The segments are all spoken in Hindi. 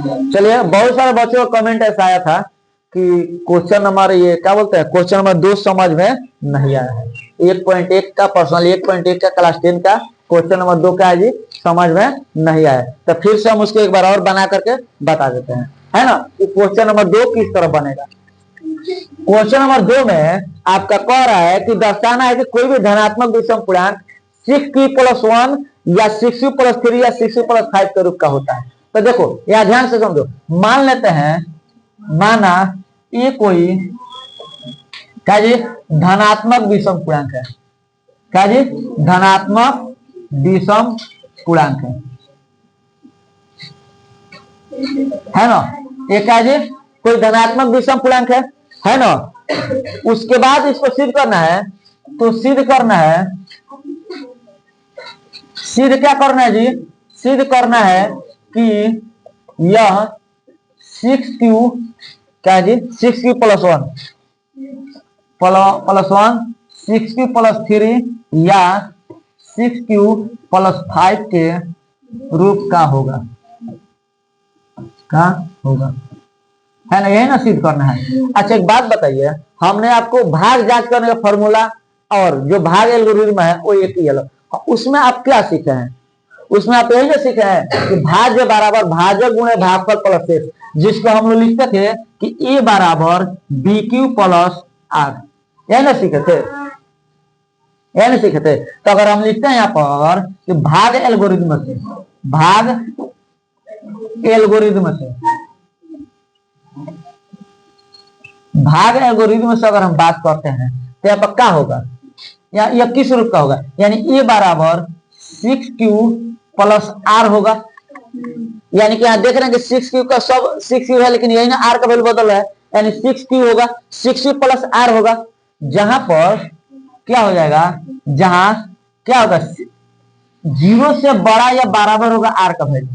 चलिए, बहुत सारे बच्चों का कमेंट ऐसा आया था कि क्वेश्चन नंबर ये क्या बोलते हैं, क्वेश्चन नंबर 2 समझ में नहीं आया है। 1.1 का पर्सनल 1.1 का क्लास 10 का क्वेश्चन नंबर 2 का है जी, समझ में नहीं आया। तो फिर से हम उसको एक बार और बना करके बता देते हैं, है ना, कि क्वेश्चन नंबर 2 किस तरह बनेगा। क्वेश्चन नंबर 2 में आपका कह रहा है कि दर्शाना है कि कोई भी धनात्मक विषम पूर्णांक 6p+1 या 6p+3 या 6p+5 के रूप का होता है। तो देखो यहां ध्यान से समझो, मान लेते हैं, माना ये कोई क्या जी धनात्मक विषम पूर्णांक है, क्या जी धनात्मक विषम पूर्णांक है ना, ये क्या जी कोई धनात्मक विषम पूर्णांक है ना। उसके बाद इसको सिद्ध करना है, तो सिद्ध करना है, सिद्ध क्या करना है जी, सिद्ध करना है कि यह 6q क्या है जी 6q+1 6q+3 या 6q+5 के रूप का होगा, का होगा, है ना, यही ना सिद्ध करना है। अच्छा एक बात बताइए, हमने आपको भाग जांच करने का फॉर्मूला और जो भाग एल्गोरिथम है वो एक ही है, उसमें आप क्या सीखे हैं, उसमें आप यही सीखे हैं कि भाज्य बराबर भाजक गुणे भागफल प्लस शेष, जिसको हम लोग लिखते थे कि ए बराबर BQ+R, यही ना सीखे थे, यही ना सीखे थे। तो अगर हम लिखते हैं यहाँ पर कि भाग एल्गोरिथम से, भाग एल्गोरिथम से, भाग एल्गोरिथम से अगर हम बात करते हैं तो यहाँ पर क्या होगा, या यह किस रूप का होगा, यानी ए बराबर 6q+R होगा। यानी कि यहाँ देख रहे हैं कि 6q का सब 6q है, लेकिन यही ना R का वैल्यू बदल रहा है, यानी 6q होगा, 6q+R होगा, जहां पर क्या हो जाएगा, जहां क्या होगा 0 से बड़ा या बराबर होगा R का वैल्यू,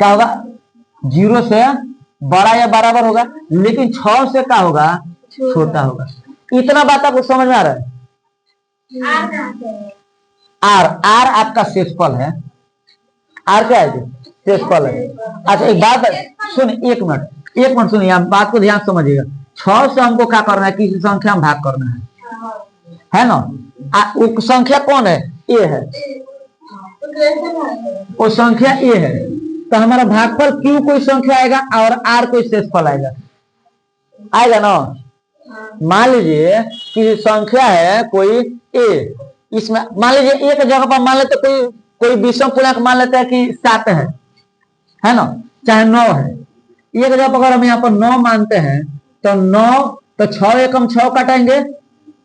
क्या होगा 0 से बड़ा या बराबर होगा, लेकिन 6 से क्या होगा छोटा होगा। इतना बात आपको समझ में आ रहा है। आर आर आपका शेषफल है, आर क्या है शेषफल है। अच्छा एक बात सुन, एक मिनट सुनिए, बात को ध्यान समझिएगा। 6 से हमको क्या करना है, किसी संख्या में भाग करना है ना, वो संख्या कौन है, ए है, वो संख्या ए है, तो हमारा भागफल क्यू कोई संख्या आएगा और आर कोई शेषफल आएगा, आएगा ना। मान लीजिए कि संख्या है कोई ए, इसमें मान लीजिए एक जगह पर मान लेते कोई विषम पूर्णांक मान लेते हैं कि 7 है ना, चाहे 9 है, एक जगह पर अगर हम यहाँ पर 9 मानते हैं तो 9 तो 6 एकम 6 काटेंगे,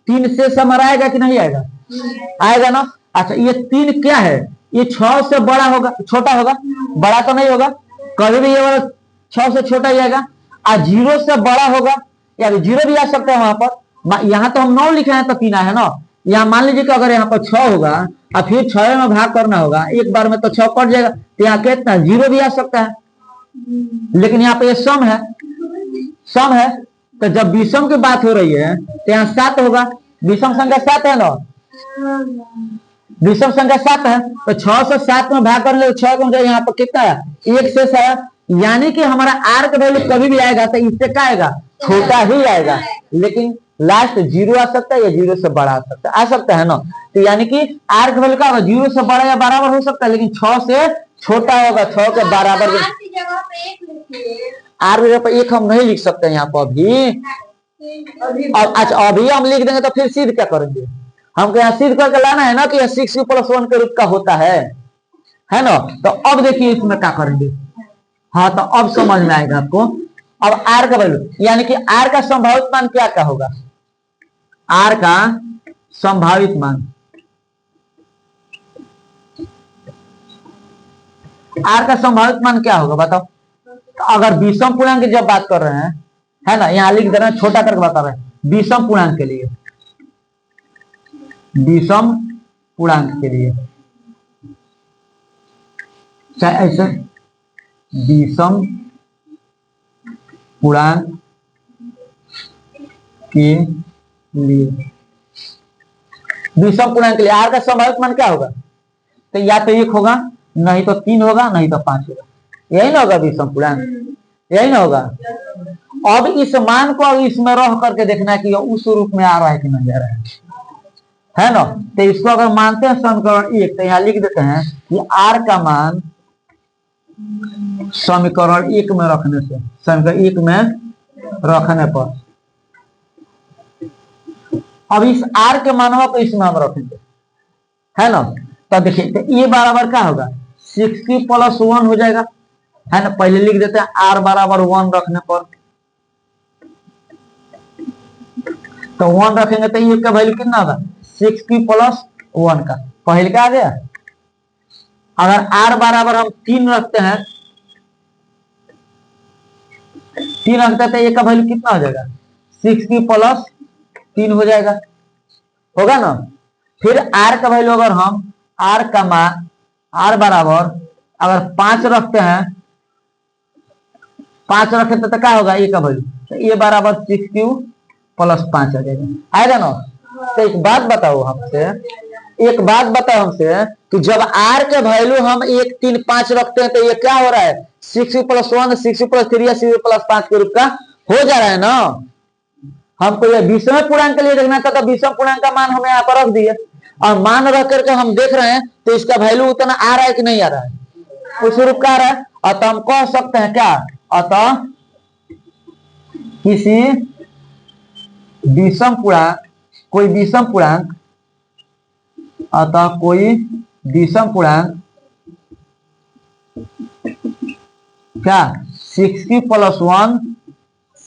3 से हमारा आएगा कि नहीं आएगा, आएगा ना। अच्छा ये 3 क्या है, ये 6 से बड़ा होगा छोटा होगा, बड़ा तो नहीं होगा, कभी भी ये वाला 6 से छोटा ही आएगा, और 0 से बड़ा होगा, या 0 भी आ सकता है वहां पर। यहाँ तो हम 9 लिखे हैं तो 3 है ना, यहाँ मान लीजिए कि अगर यहाँ पर 6 होगा और फिर 6 में भाग करना होगा, एक बार में तो 6 कट जाएगा, तो यहाँ कितना 0 भी आ सकता है, लेकिन यहाँ पे ये सम है, सम है, तो जब विषम की बात हो रही है तो यहाँ 7 होगा, विषम संख्या 7 है ना, विषम संख्या 7 है, तो 6 से 7 में भाग करने 6 को यहाँ पर कितना है, 1 शेष है, यानी कि हमारा आर का वैल्यू कभी भी आएगा तो इससे क्या आएगा, छोटा ही आएगा, लेकिन लास्ट 0 आ सकता है या 0 से बड़ा आ सकता है ना। तो यानी कि आर का वैल्यू क्या होगा, 0 से बड़ा या बराबर हो सकता है, लेकिन 6 से छोटा होगा, 6 के बराबर। आर जगह पर 1 हम नहीं लिख सकते यहाँ पर अभी, अच्छा अभी हम लिख देंगे तो फिर सिद्ध क्या करेंगे, हमको यहाँ सिद्ध करके लाना है ना कि 6q+1 के रूप का होता है ना। तो अब देखिए इसमें क्या करेंगे, हाँ तो अब समझ में आएगा आपको। अब आर का वैल्यू, यानी कि आर का संभावित मान क्या क्या होगा, आर का संभावित मान, आर का संभावित मान क्या होगा बताओ। तो अगर विषम पूर्णांक की जब बात कर रहे हैं, है ना, यहां लिख दे रहे हैं, छोटा करके बता रहे हैं, विषम पूर्णांक के लिए, विषम पूर्णांक के लिए चाहे ऐसे विषम पूर्णांक के लिए, विषम पूर्णांक के लिए आर का संभावित मान क्या होगा, तो या तो 1 होगा, नहीं तो 3 होगा, नहीं तो 5 होगा, यही ना होगा विषम पूर्णांक, यही ना होगा। अब इस मान को इसमें रह करके देखना कि उस रूप में आ रहा है कि नहीं आ रहा है ना। तो इसको अगर मानते हैं समीकरण 1 तो यहाँ लिख देते हैं कि r का मान समीकरण 1 में रखने से, समीकरण 1 में रखने पर, अब इस r के मानवा को इसमें हम रखेंगे, है ना। तो देखिए तो ये बराबर क्या होगा 6 + 1 हो जाएगा, है ना। पहले लिख देते हैं r बराबर 1 रखने पर, तो 1 रखेंगे तो ये का वैल्यू कितना होगा 6 + 1 का, पहले क्या आ गया। अगर r बराबर हम 3 रखते हैं, 3 रखते हैं तो ये का वैल्यू कितना हो जाएगा 6 + 3 हो जाएगा, होगा ना। फिर r का वैल्यू अगर हम r का मान r बराबर अगर 5 रखते हैं, 5 रखे तो क्या होगा ये का वैल्यू, तो ये बराबर 6 + 5 आ जाएगा, आएगा ना। तो एक बात बताओ हमसे, एक बात बताओ हमसे कि जब r के वैल्यू हम 1 3 5 रखते हैं तो ये क्या हो रहा है 6 + 1 6 + 3 या 6 + 5 के रूप का हो जा रहा है ना। हमको ये विषम पूर्णांक के लिए देखना था तो विषम पूर्णांक का मान हमें यहाँ पर रख दिए, और मान रख करके हम देख रहे हैं तो इसका वैल्यू उतना आ रहा है कि नहीं आ रहा है, उस रूप का आ रहा है। अतः हम कह सकते हैं क्या, अतः किसी विषम पूर्णांक, कोई विषम पूर्णांक, अतः कोई विषम पूर्णांक क्या 6 + 1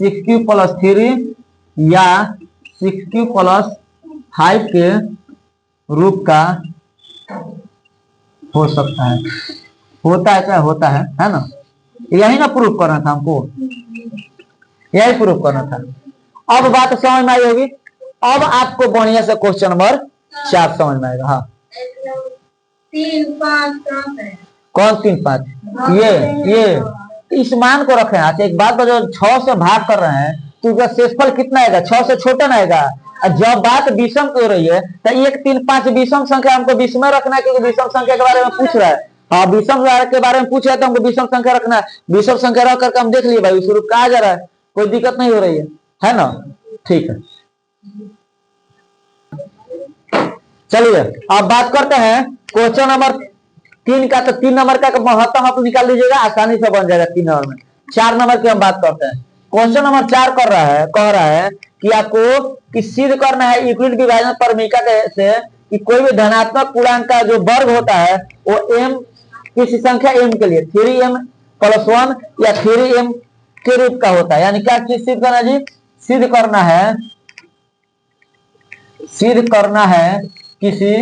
6 + 3 या 6 + 5 के रूप का हो सकता है, होता है क्या, होता है ना। यही ना प्रूफ करना था हमको, यही प्रूफ करना था। अब बात समझ में आई होगी। अब आपको बढ़िया से क्वेश्चन नंबर 4 समझ में आएगा। हाँ 3 5 कौन 3 5, ये इस मान को रखे। अच्छा एक बात जो 6 से भाग कर रहे हैं तो इसका शेषफल कितना आएगा, 6 से छोटा ना आएगा। जब बात विषम की हो रही है तो 1 3 5 विषम संख्या हमको विषम रखना है, क्योंकि विषम संख्या के बारे में पूछ रहा है। हाँ विषम के बारे में पूछ रहा है तो हमको विषम संख्या रखना है। विषम संख्या रख करके हम देख लिए भाई उस रूप का आ जा रहा है, कोई दिक्कत नहीं हो रही है ना। ठीक है चलिए अब बात करते हैं क्वेश्चन नंबर 3 का। तो 3 नंबर का महत्तम आप निकाल लीजिएगा, आसानी से बन जाएगा 3 नंबर में। 4 नंबर की हम बात करते हैं। क्वेश्चन नंबर 4 कह रहा है कि आपको सिद्ध करना है यूक्लिड विभाजन परमीका से कि कोई भी धनात्मक पूर्णांक का जो वर्ग होता है वो m किसी संख्या m के लिए 3m + 1 या 3m के रूप का होता है। यानी क्या चीज सिद्ध करना जी, सिद्ध करना है किसी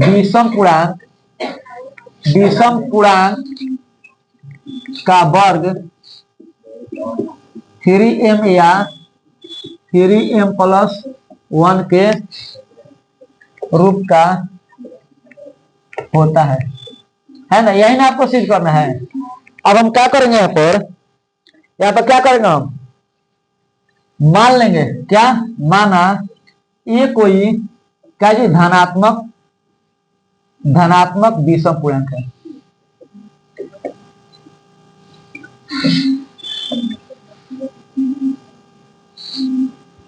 विषम पूर्णांक का वर्ग 3m या 3m + 1 के रूप का होता है ना। यही ना आपको सिद्ध करना है। अब हम क्या करेंगे, यहाँ पर क्या करेंगे, हम मान लेंगे क्या, माना ये कोई क्या जी धनात्मक विषम पूर्णांक है।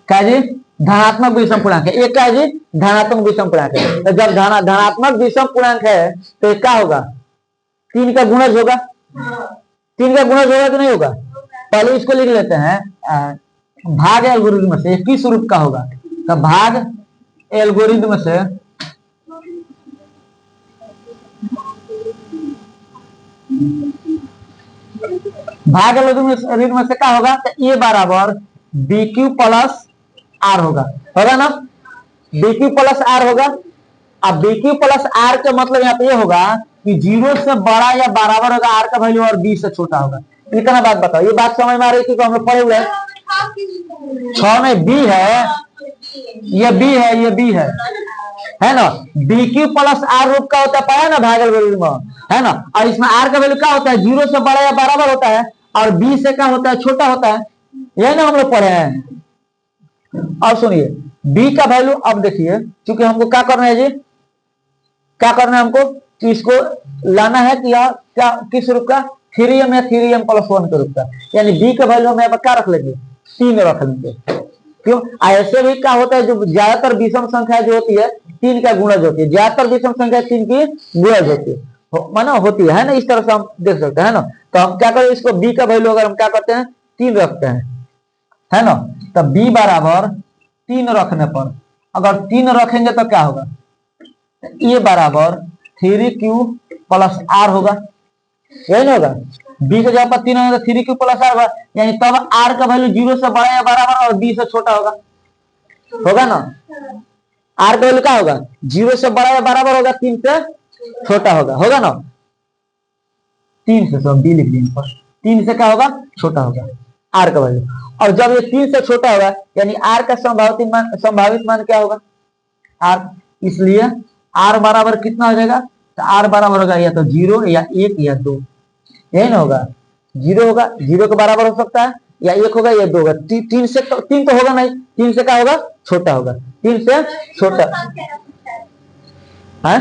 क्या जी धनात्मक विषम पूर्णांक है, एक क्या है जी धनात्मक विषम पूर्णांक है। तो जब धनात्मक विषम पूर्णांक है तो क्या होगा 3 का गुणज होगा, 3 का गुणज होगा कि नहीं होगा। पहले इसको लिख लेते हैं भाग एल्गोरिथम से किस रूप का होगा, तो भाग एल्गोरिथम से क्या होगा, तो ये बराबर BQ + R होगा ना, BQ + R होगा। अब BQ + R का मतलब यहाँ पे ये होगा कि 0 से बड़ा या बराबर होगा R का वैल्यू और B से छोटा होगा। इतना बात बताओ, ये बात समझ में आ रही थी, तो हम लोग पढ़े हुए हैं 6 में B है, ये B है ना। BQ + R रूप का होता है, पाया ना भाग एल्गोरिथम है ना। और इसमें R का वैल्यू क्या होता है 0 से बड़ा या बराबर होता है और B से क्या होता है छोटा होता है, यही ना हम लोग पढ़े हैं। अब सुनिए B का वैल्यू, अब देखिए क्योंकि हमको क्या करना है जी, क्या करना है हमको कि इसको लाना है कि यह क्या किस रूप का 3m या 3m + 1 के रूप का, यानी b का वैल्यू हम यहाँ पर क्या रख लेंगे 3 रख लेंगे। क्यों ऐसे भी क्या होता है, जो ज्यादातर विषम संख्या जो होती है 3 का गुणज होती है, ज्यादातर विषम संख्या 3 की गुणज होती है माना होती है ना, इस तरह से हम देख सकते हैं ना। तो हम क्या करें, इसको b का वैल्यू अगर हम क्या करते हैं 3 रखते हैं, है ना, तो b बराबर 3 रखने पर अगर 3 रखेंगे तो क्या होगा, a बराबर 3q + r होगा, यही ना होगा। b के जगह पर 3 होगा तो 3q + r होगा, यानी तब r का वैल्यू 0 से बड़ा या बराबर और b से छोटा होगा ना। r का वैल्यू क्या होगा 0 से बड़ा या बराबर होगा, 3 से छोटा होगा ना। 3 से सब b लिख देंगे पर 3 से क्या होगा छोटा होगा r का वैल्यू, और जब ये 3 से छोटा होगा यानी r का संभावित मान क्या होगा r, इसलिए r बराबर कितना हो जाएगा, तो r बराबर होगा या तो 0 या 1 या 2, यही ना होगा। 0 होगा, 0 के बराबर हो सकता है, या 1 होगा या 2 होगा। 3 तो होगा नहीं, 3 से क्या होगा छोटा होगा, 3 से छोटा है।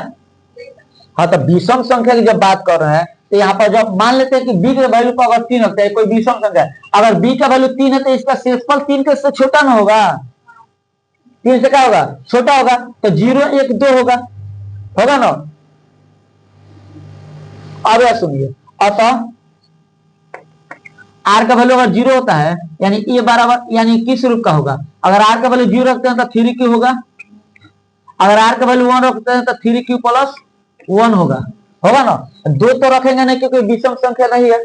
हाँ, तो विषम संख्या की जब बात कर रहे हैं तो यहाँ पर जब मान लेते हैं कि b के वैल्यू को अगर 3 रखते हैं, कोई विषम संख्या है, अगर b का वैल्यू 3 है तो इसका शेषफल 3 के से छोटा ना होगा, 3 से क्या होगा छोटा होगा, तो 0 1 2 होगा ना। अब यह सुनिए, अतः r का वैल्यू अगर 0 होता है यानी a बराबर यानी किस रूप का होगा, अगर r का वैल्यू 0 रखते हैं तो 3q होगा, अगर r का वैल्यू 1 रखते हैं तो 3q + 1 होगा ना। 2 तो रखेंगे नहीं क्योंकि विषम संख्या नहीं है,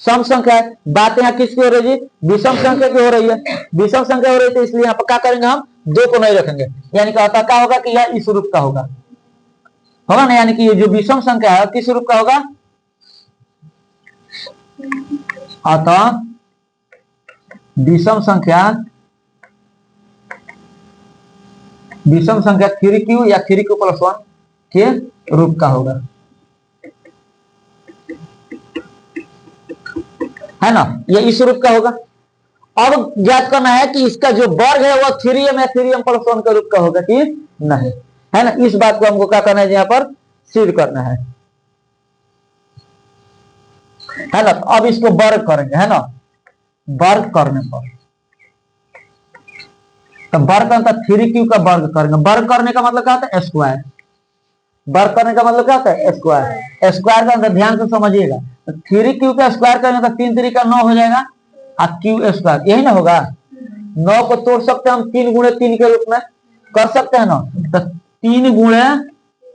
सम संख्या है। बात यहाँ किसकी हो रही है, विषम संख्या की हो रही है, विषम संख्या हो रही है, तो इसलिए यहाँ पर क्या करेंगे हम 2 को नहीं रखेंगे, यानी कि अतः क्या होगा कि यह इस रूप का होगा ना, यानी कि ये जो विषम संख्या है किस रूप का होगा, अतः विषम संख्या 3q या 3q + 1 के रूप का होगा, है ना, ये इस रूप का होगा। अब ज्ञात करना है कि इसका जो वर्ग है वह 3m या 3m + 1 के रूप का होगा कि नहीं, है ना। इस बात को हमको क्या करना है यहाँ पर सिद्ध करना है ना। तो अब इसको वर्ग करेंगे, है ना, वर्ग करने पर तो वर्ग करना 3q का वर्ग करेंगे। वर्ग करने का मतलब क्या होता है स्क्वायर, वर्ग करने का मतलब क्या होता है स्क्वायर। स्क्वायर का अंदर ध्यान से समझिएगा, तो 3q का स्क्वायर करेंगे तो 3 3 का 9 हो जाएगा और q स्क्वायर, यही ना होगा। 9 को तोड़ सकते हैं हम 3 × 3 के रूप में कर सकते हैं ना, तो 3 ×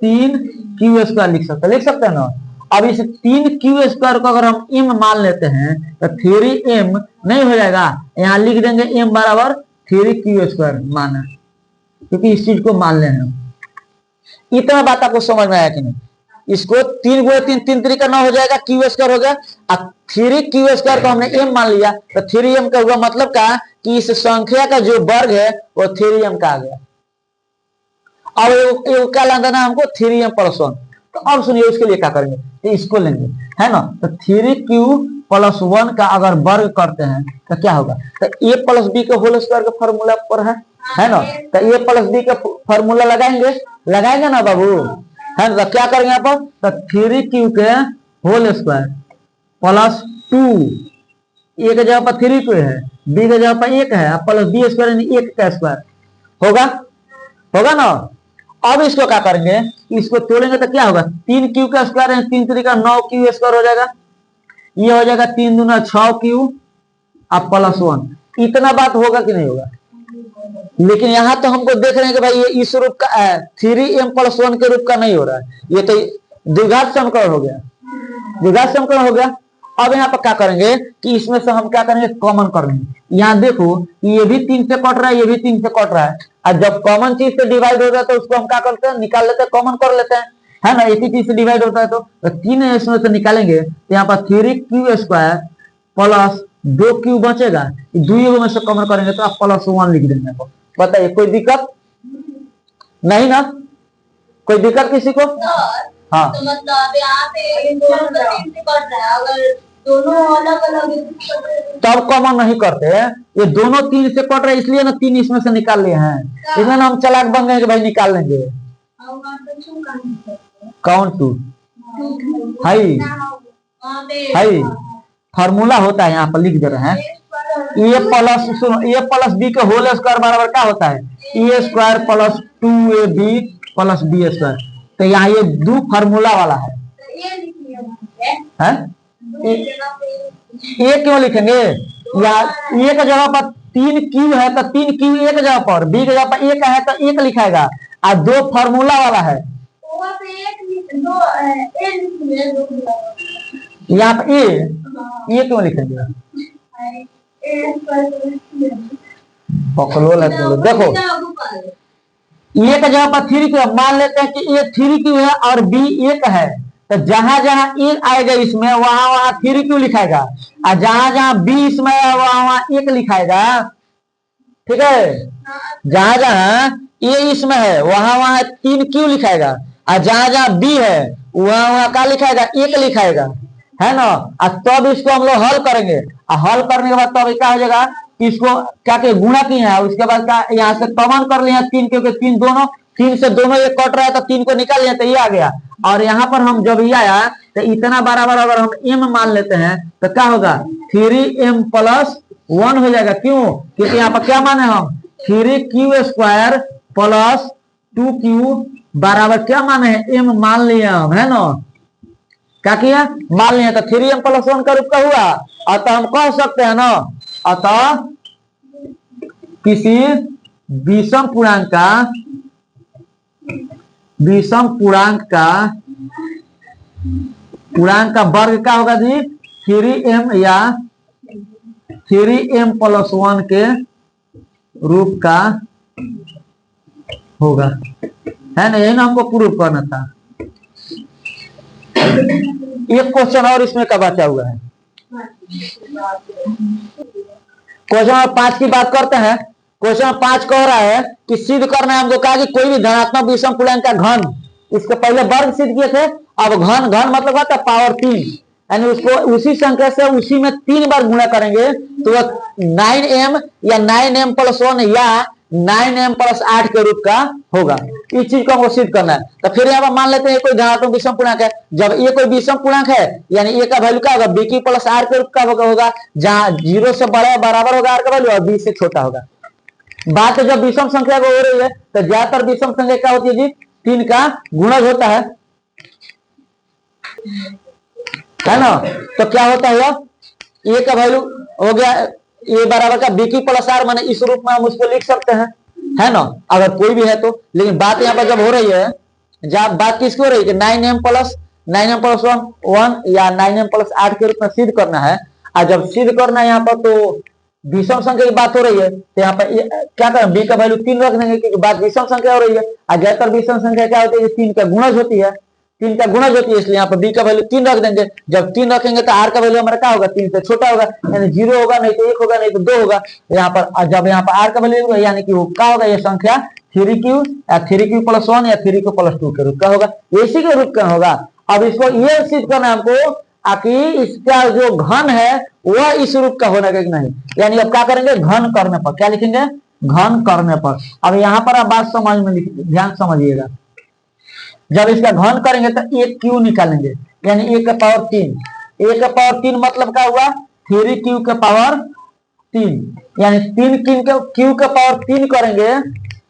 3 q स्क्वायर लिख सकते हैं ना। अब इस 3q स्क्वायर को अगर हम m मान लेते हैं तो 3m नहीं हो जाएगा, यहाँ लिख देंगे m बराबर 3q स्क्वायर माना, क्योंकि इस चीज को मान लेना। इतना बात आपको समझ में आया कि नहीं, इसको 3 × 3 3 3 का 9 हो जाएगा, q स्क्वायर हो गया, अब 3q स्क्वायर को हमने m मान लिया तो 3m का हुआ, मतलब क्या कि इस संख्या का जो वर्ग है वो 3m का आ गया। अब ये क्या लाना है हमको 3m + 1, तो अब सुनिए उसके लिए क्या करेंगे, तो इसको लेंगे, है ना। तो 3q + 1 का अगर वर्ग करते हैं तो क्या होगा, तो a + b के होल स्क्वायर का फॉर्मूला पर है ना, तो a + b का फॉर्मूला लगाएंगे ना बाबू, है ना। तो क्या करेंगे यहाँ पर, तो 3q के होल स्क्वायर + 2, a के जगह पर 3q है, b के जगह पर 1 है, प्लस b स्क्वायर यानी 1 का स्क्वायर होगा ना। अब इसको क्या करेंगे, इसको तोड़ेंगे तो क्या होगा, 3q का स्क्वायर है, 3 3 का 9q स्क्वायर हो जाएगा, ये हो जाएगा 3 दूना 6q अब +1। इतना बात होगा कि नहीं होगा, लेकिन यहाँ तो हमको देख रहे हैं कि भाई ये इस रूप का है, 3m + 1 के रूप का नहीं हो रहा है, ये तो द्विघात समीकरण हो गया। अब यहाँ पर क्या करेंगे कि इसमें से हम क्या करेंगे कॉमन कर लेंगे। यहाँ देखो ये भी 3 से कट रहा है, ये भी 3 से कट रहा है, और जब कॉमन चीज से डिवाइड होता है तो उसको हम क्या करते हैं निकाल लेते हैं, कॉमन कर लेते हैं, है ना। एक ही चीज से डिवाइड होता है तो 3 इसमें से निकालेंगे तो यहाँ पर 3q स्क्वायर + 2q बचेगा, दुइयों में से कॉमन करेंगे तो आप +1 लिख देंगे। बताइए कोई दिक्कत नहीं ना, कोई दिक्कत किसी को? हाँ, तो मतलब यहाँ पे दोनों का 3 से कट रहा है, अगर दोनों अलग-अलग तब कॉमन नहीं करते, ये दोनों 3 से कट रहे इसलिए ना 3 इसमें से निकाल लिए हैं, इसमें हम चालाक बन गए कि भाई निकाल लेंगे। कौन टू हाई वहाँ पे हाई फार्मूला होता है, यहाँ पर लिख दे रहे हैं ए प्लस, सुनो, ए प्लस बी के होल स्क्वायर बराबर क्या होता है, A square plus 2ab plus B square. तो यहाँ ये दो फार्मूला वाला है, ये लिखिए वहाँ पे। हैं? दो जगह पे ए क्यों लिखेंगे, या ए की जगह पर 3q है तो 3q ए की जगह पर, बी की जगह पर एक है तो एक लिखाएगा, और दो फार्मूला वाला है वहाँ पे दो ए लिखिए, दो यहाँ पर ए क्यों लिखेंगे, ए पर पकड़ो है तुम। देखो ए का जगह पर 3q, मान लेते हैं कि ए 3q है और बी एक है, तो जहां जहां ए आएगा इसमें वहां वहां 3q लिखाएगा, और जहां जहां बी इसमें है वहां वहां एक लिखाएगा, ठीक है। जहां जहां ए इसमें है वहां वहां 3q लिखाएगा, और जहां जहां बी है वहां वहां क्या लिखाएगा, एक लिखाएगा, है ना। और तब इसको हम लोग हल करेंगे, और हल करने के बाद तब क्या हो जाएगा कि इसको क्या के गुणा किए हैं, उसके बाद क्या यहाँ से कॉमन कर लिया 3, क्योंकि 3 दोनों 3 से दोनों ये कट रहा है तो 3 को निकाल लिया तो ये आ गया। और यहाँ पर हम जब ये आया तो इतना बराबर अगर हम m मान लेते हैं तो क्या होगा 3m प्लस 1 हो जाएगा। क्यों, क्योंकि यहाँ पर क्या माने हम 3q स्क्वायर प्लस 2q बराबर क्या माने हैं m मान लिए हम, है ना। क्या किया, मान लिया तो 3m प्लस 1 का रूप का हुआ। अतः हम कह सकते हैं ना, अतः किसी विषम पूर्णांक का वर्ग क्या होगा जी 3m या 3m प्लस 1 के रूप का होगा, है ना। यही ना हमको प्रूव करना था। एक क्वेश्चन और इसमें का बचा हुआ है, क्वेश्चन नंबर 5 की बात करते हैं। क्वेश्चन नंबर 5 कह रहा है कि सिद्ध करना है हमको, कहा कि कोई भी धनात्मक विषम पूर्णांक का घन, इसके पहले वर्ग सिद्ध किए थे, अब घन, घन मतलब होता है पावर 3, यानी उसको उसी संख्या से उसी में 3 बार गुणा करेंगे तो वह 9m या 9m प्लस 1 या 9m प्लस 8 के रूप का होगा। इस चीज को हमको सिद्ध करना है। तो फिर यहाँ पर मान लेते हैं कोई धनात्मक विषम पूर्णांक है, जब ये कोई विषम पूर्णांक है यानी ए का वैल्यू क्या होगा बी की प्लस आर के रूप का होगा, जहां 0 से बड़ा बराबर होगा आर का वैल्यू और बी से छोटा होगा। बात तो जब विषम संख्या को हो रही है तो ज्यादातर विषम संख्या क्या होती है जी 3 का गुणज होता है ना। तो क्या होता है ए का वैल्यू हो गया ए बराबर का बी की प्लस आर, माने इस रूप में हम उसको लिख सकते हैं, है ना, अगर कोई भी है तो। लेकिन बात यहाँ पर जब हो रही है, जब बात किसकी हो रही है कि 9m प्लस 1 या 9m प्लस 8 के रूप में सिद्ध करना है। और जब सिद्ध करना है यहाँ पर तो विषम संख्या की बात हो रही है, तो यहाँ पर क्या करें बी का वैल्यू 3 रख देंगे क्योंकि बात विषम संख्या हो रही है। और ज्यादातर विषम संख्या क्या होती है 3 का गुणज होती है, 3 का गुणज होती है, इसलिए यहाँ पर बी का वैल्यू 3 रख देंगे। जब 3 रखेंगे तो आर का वैल्यू हमारा क्या होगा 3 से छोटा होगा, यानी 0 होगा, नहीं तो 1 होगा, नहीं तो 2 होगा। यहाँ पर जब यहाँ पर आर का वैल्यू होगा यानी कि वो क्या होगा, ये संख्या 3q या 3q प्लस 1 या 3q प्लस 2 के रूप का होगा, इसी के रूप का होगा। अब इसको ये सिद्ध करना है हमको कि इसका जो घन है वह इस रूप का होना कि नहीं। यानी अब क्या करेंगे घन करने पर क्या लिखेंगे, घन करने पर। अब यहाँ पर आप बात समझ में ध्यान समझिएगा, जब इसका घन करेंगे तो 1q निकालेंगे, यानी a का पावर 3, a का पावर 3 मतलब क्या हुआ 3q का पावर 3, यानी 3q का पावर 3 करेंगे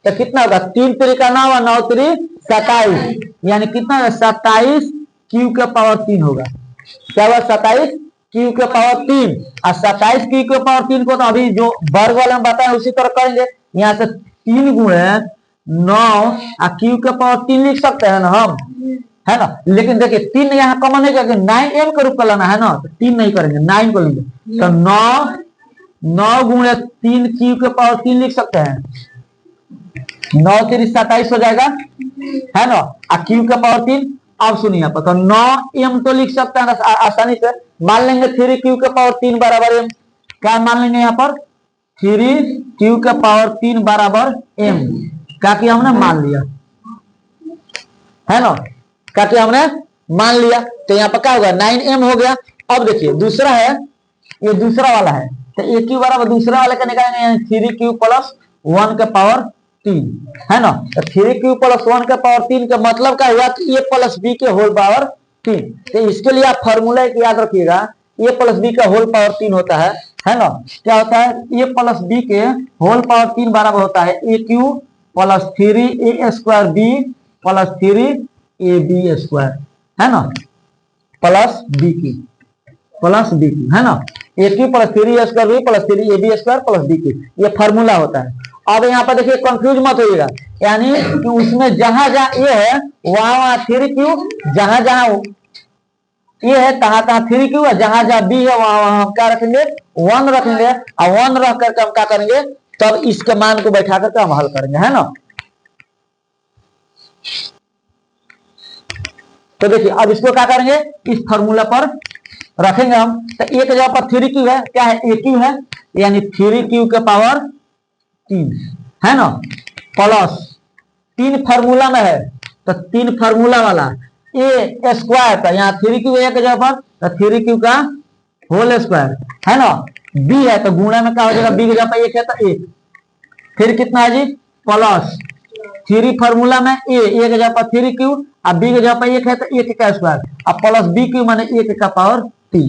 तो कितना होगा 3 3 का 9 और 9 3 27, यानी कितना 27q का पावर 3 होगा। क्या हुआ 27q का पावर 3, और 27q का पावर 3 को तो अभी जो वर्ग वाले में बताया उसी तरह करेंगे। यहाँ से 3 गुणे 9 और q का पावर 3 लिख सकते हैं ना हम, है ना। लेकिन देखिए 3 यहाँ कॉमन है क्योंकि 9m का रूप का लाना है ना, तो 3 नहीं करेंगे 9 को लेंगे तो 9 गुणे 3q के पावर 3 लिख सकते हैं, 9 3 27 हो जाएगा, है ना। और q का पावर 3 अब सुनिए यहाँ पर तो 9m तो लिख सकते हैं आसानी से, मान लेंगे 3q के पावर 3 बराबर m, क्या मान लेंगे यहाँ पर 3q के पावर 3 बराबर m, क्या कि हमने मान लिया, है ना, क्या कि हमने मान लिया। तो यहाँ पर क्या होगा 9m हो गया। अब देखिए दूसरा है, ये दूसरा वाला है तो एक ही बराबर दूसरा वाले का निकालेंगे 3q प्लस 1 के पावर 3 है ना। तो 3 क्यू प्लस 1 का पावर 3 का मतलब क्या हुआ कि ए प्लस बी के होल पावर 3। तो इसके लिए आप फॉर्मूला एक याद रखिएगा, ए प्लस बी का होल पावर 3 होता है ना। क्या होता है, ए प्लस बी के होल पावर 3 बराबर होता है ए क्यू प्लस 3 ए² बी प्लस 3 ab², है ना, प्लस बी की है ना। A Q plus 3 a² B plus 3 ab² plus B की, ये फॉर्मूला होता है। अब यहाँ पर देखिए कंफ्यूज मत होइएगा, यानी कि उसमें जहां जहां ए है वहां वहां 3 क्यू, जहां जहां ए है तहां तहां 3 क्यू है, जहां जहां बी है वहां वहां हम क्या रखेंगे, 1 रखेंगे। और 1 रख करके हम क्या करेंगे, तब इसके मान को बैठा करके हम हल करेंगे, है ना। तो देखिए अब इसको क्या करेंगे, इस फॉर्मूला पर रखेंगे हम। तो एक जगह पर 3 क्यू है, क्या है, ए क्यू है, यानी 3 क्यू के पावर 3 है ना, प्लस 3 फार्मूला में है तो 3 फार्मूला वाला a² का, यहाँ 3 क्यू एक जगह पर तो 3 क्यू का होल स्क्वायर है ना। बी है तो गुणा में क्या हो जाएगा, बी की जगह पर 1 है तो 1, फिर कितना है जी, प्लस 3 फार्मूला में ए एक जगह पर 3 क्यू और बी की जगह पर 1 है तो 1 का स्क्वायर और प्लस बी क्यू माने 1 का पावर 3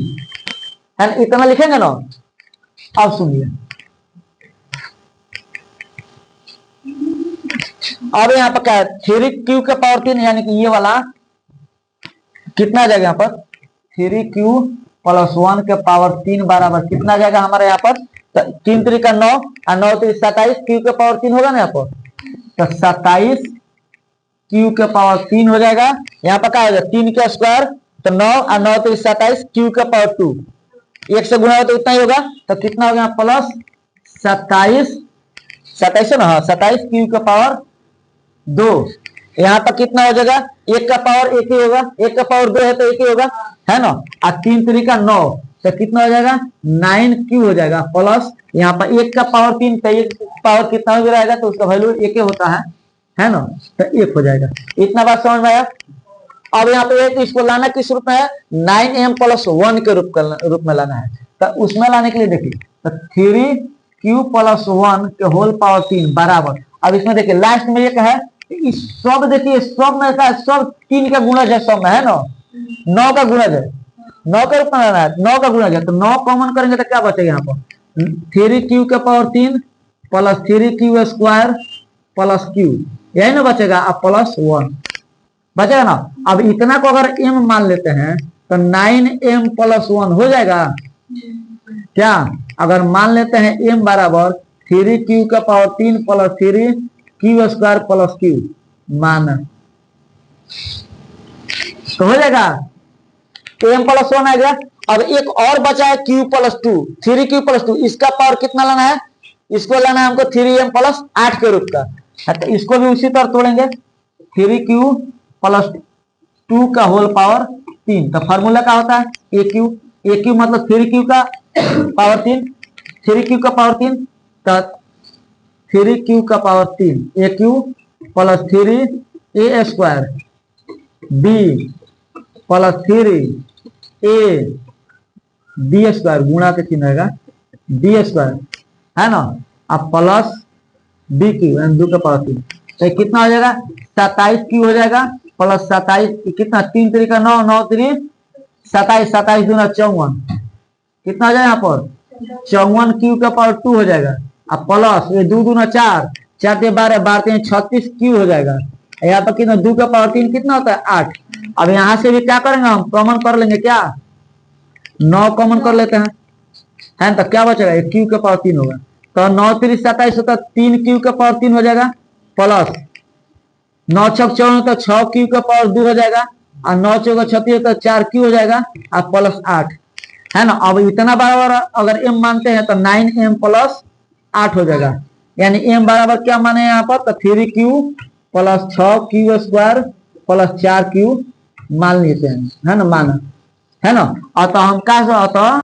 है ना। इतना लिखेंगे ना। अब सुनिए, अब यहाँ पर क्या है, 3 क्यू का पावर 3 यानी कि ये वाला कितना आ जाएगा यहाँ पर, 3 क्यू प्लस 1 के पावर 3 बराबर कितना आ जाएगा हमारे यहाँ पर, तो 3 3 का 9 और 9 3 27, क्यू के पावर 3 होगा ना यहाँ पर, तो 27 क्यू के पावर 3 हो जाएगा। यहाँ पर क्या हो जाएगा, 3 का स्क्वायर तो 9 और 9 3 27, क्यू के पावर 2, 1 से गुणा हो तो उतना ही होगा, तो कितना हो गया प्लस 27, 27 है ना, हाँ 27 क्यू के पावर 2। यहाँ पर कितना हो जाएगा, 1 का पावर 1 ही होगा, 1 का पावर 2 है तो 1 ही होगा, है ना। और 3 3 का 9 तो कितना हो जाएगा, 9 क्यू हो जाएगा, प्लस यहाँ पर 1 का पावर 3 तो 1 पावर कितना भी रहेगा तो उसका वैल्यू 1 ही होता है ना, तो 1 हो जाएगा। इतना बात समझ में आया। अब यहाँ पे एक इसको लाना किस रूप में है, 9m प्लस 1 के रूप में लाना है। तो उसमें लाने के लिए देखिए, तो 3 क्यू प्लस 1 के होल पावर 3 बराबर, अब इसमें देखिए लास्ट में एक है, इस सब देखिए सब में ऐसा सब 3 का गुणज है, सब में है ना, 9 का गुणज है, 9 का रूप में लाना है, 9 का गुणज है, तो 9 कॉमन करेंगे तो क्या बचेगा यहाँ पर, 3 क्यू के पावर 3 प्लस 3 क्यू² प्लस क्यू, यही ना बचेगा, अब प्लस 1 बचेगा ना। अब इतना को अगर m मान लेते हैं तो 9m प्लस 1 हो जाएगा क्या, अगर मान लेते हैं m बराबर 3 क्यू का पावर 3 प्लस 3 क्यू² प्लस क्यू मान, तो हो जाएगा m प्लस 1 आ गया। अब एक और बचा है q प्लस 2, 3 क्यू प्लस 2, इसका पावर कितना लाना है, इसको लाना है हमको 3m प्लस 8 के रूप का, तो इसको भी उसी तरह तोड़ेंगे, 3 क्यू प्लस 2 का होल पावर 3, तो फॉर्मूला क्या होता है, ए क्यू मतलब 3 क्यू का पावर 3, 3 क्यू का पावर 3, तो 3 क्यू का power 3 A Q plus 3 a² B plus 3 a b² गुणा के चिन्ह रहेगा b² है ना, अब प्लस बी क्यू यानी 2 का पावर 3, तो कितना हो जाएगा 27 क्यू हो जाएगा, प्लस 27 कितना, 3 3 का 9, 9 3 27, 27 दूना 54, कितना हो जाएगा यहाँ पर 54 क्यू का पावर 2 हो जाएगा, अब प्लस ये 2 दूना 4, 4 से 12, 12 36 क्यू हो जाएगा। यहाँ पर कितना 2 का पावर 3 कितना होता है 8। अब यहाँ से भी क्या करेंगे, हम कॉमन कर लेंगे, क्या 9 कॉमन कर लेते हैं, है तो क्या बचेगा, क्यू का पावर 3 होगा, तो 9 3 27 होता है 3 क्यू का पावर 3 हो जाएगा, प्लस 9 6 14 तो 6 क्यू का पावर 2 हो जाएगा, और 9 4 36 तो 4 क्यू हो जाएगा, और प्लस 8 है ना। अब इतना बराबर अगर m मानते हैं तो 9m प्लस 8 हो जाएगा, यानी m बराबर क्या माने यहाँ पर, तो 3 क्यू प्लस 6 क्यू² प्लस 4 क्यू मान लेते हैं, है ना, माना है ना। अतः हम क्या, अतः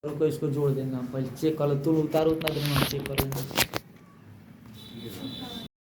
रुको इसको जोड़ देंगे हम, पहले चेक कर लो, तुम उतारो उतना दिन में हम चेक कर लेंगे।